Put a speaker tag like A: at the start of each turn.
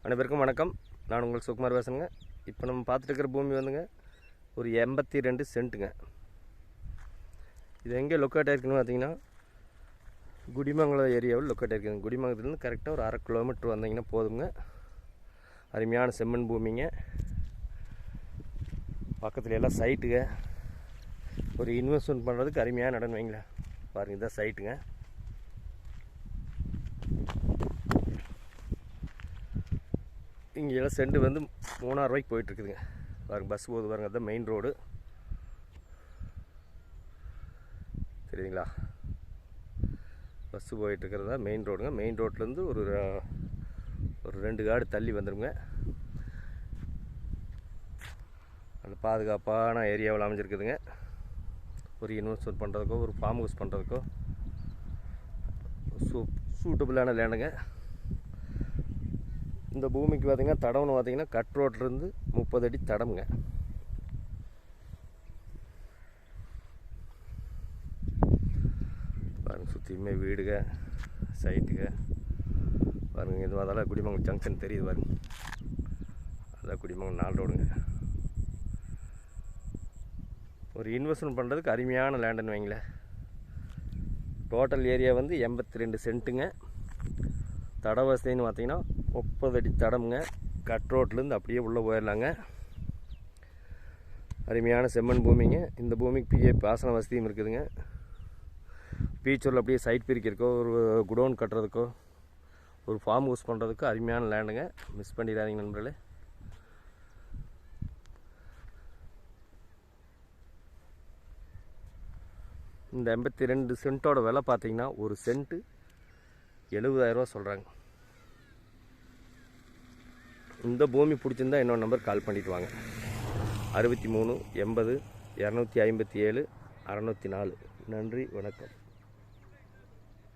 A: அனைவருக்கும் வணக்கம். நான் உங்கள் சுகுமார் பேசுகிறேங்க. இப்போ நம்ம பார்த்துட்டு இருக்கிற பூமி வந்துங்க ஒரு 82 சென்ட்டுங்க. இது எங்கே லொக்கேட் ஆகிருக்குன்னு பார்த்தீங்கன்னா குடிமங்கலம் ஏரியாவில் லொக்கேட் ஆகிருக்குங்க. குடிமங்கலத்துலேருந்து கரெக்டாக ஒரு 1/2 கிலோமீட்டர் வந்தீங்கன்னா போதுங்க. அருமையான செம்மண் பூமிங்க. பக்கத்தில் எல்லாம் சைட்டுங்க. ஒரு இன்வெஸ்ட்மெண்ட் பண்ணுறதுக்கு அருமையான இடம் வைங்களேன். பாருங்கள், இதுதான் சைட்டுங்க. இங்கே எல்லாம் சென்ட் வந்து 3000 ரூபாய்க்கு போயிட்டுருக்குதுங்க. பாருங்கள், பஸ் போகுது பாருங்கள். அதுதான் மெயின் ரோடு, தெரியுதுங்களா? பஸ்ஸு போயிட்டுருக்கிறது தான் மெயின் ரோடுங்க. மெயின் ரோட்லேருந்து ஒரு 2 காடு தள்ளி வந்துடுங்க. அந்த பாதுகாப்பான ஏரியாவில் அமைஞ்சிருக்குதுங்க. ஒரு இன்வெஸ்ட்மெண்ட் பண்ணுறதுக்கோ ஒரு ஃபார்ம் ஹவுஸ் பண்ணுறதுக்கோ சூட்டபுளான லேண்டுங்க. இந்த பூமிக்கு பார்த்திங்கன்னா தடம்னு பார்த்திங்கன்னா கட் ரோட்லேருந்து 30 அடி தடம்ங்க. பாருங்கள், சுற்றியுமே வீடுங்க, சைட்டுங்க. பாருங்கள், இது அதெல்லாம் குடிமங்கலம் ஜங்ஷன் தெரியுது பாருங்கள். அதான் குடிமங்கலம் 4 ரோடுங்க. ஒரு இன்வெஸ்ட்மெண்ட் பண்ணுறதுக்கு அருமையான லேண்டுன்னு வைங்களேன். டோட்டல் ஏரியா வந்து 82 சென்ட்டுங்க. தட வசதின்னு பார்த்தீங்கன்னா 30 அடி தடம்ங்க. கட் ரோட்லேருந்து அப்படியே உள்ளே போயிடலாங்க. அருமையான செம்மண் பூமிங்க. இந்த பூமிக்கு பாசன வசதியும் இருக்குதுங்க. ஃபியூச்சரில் அப்படியே சைட் பிரிக்கிறதுக்கோ ஒரு குடோன் கட்டுறதுக்கோ ஒரு ஃபார்ம் ஹவுஸ் பண்ணுறதுக்கோ அருமையான லேண்டுங்க. மிஸ் பண்ணிடாதீங்க நண்பர்களே. இந்த 82 சென்ட்டோட விலை பார்த்தீங்கன்னா ஒரு சென்ட்டு 70,000 ரூபா சொல்கிறாங்க. இந்த பூமி பிடிச்சிருந்தா இன்னொரு நம்பர் கால் பண்ணிவிட்டு வாங்க. 63 80 257 604. நன்றி, வணக்கம்.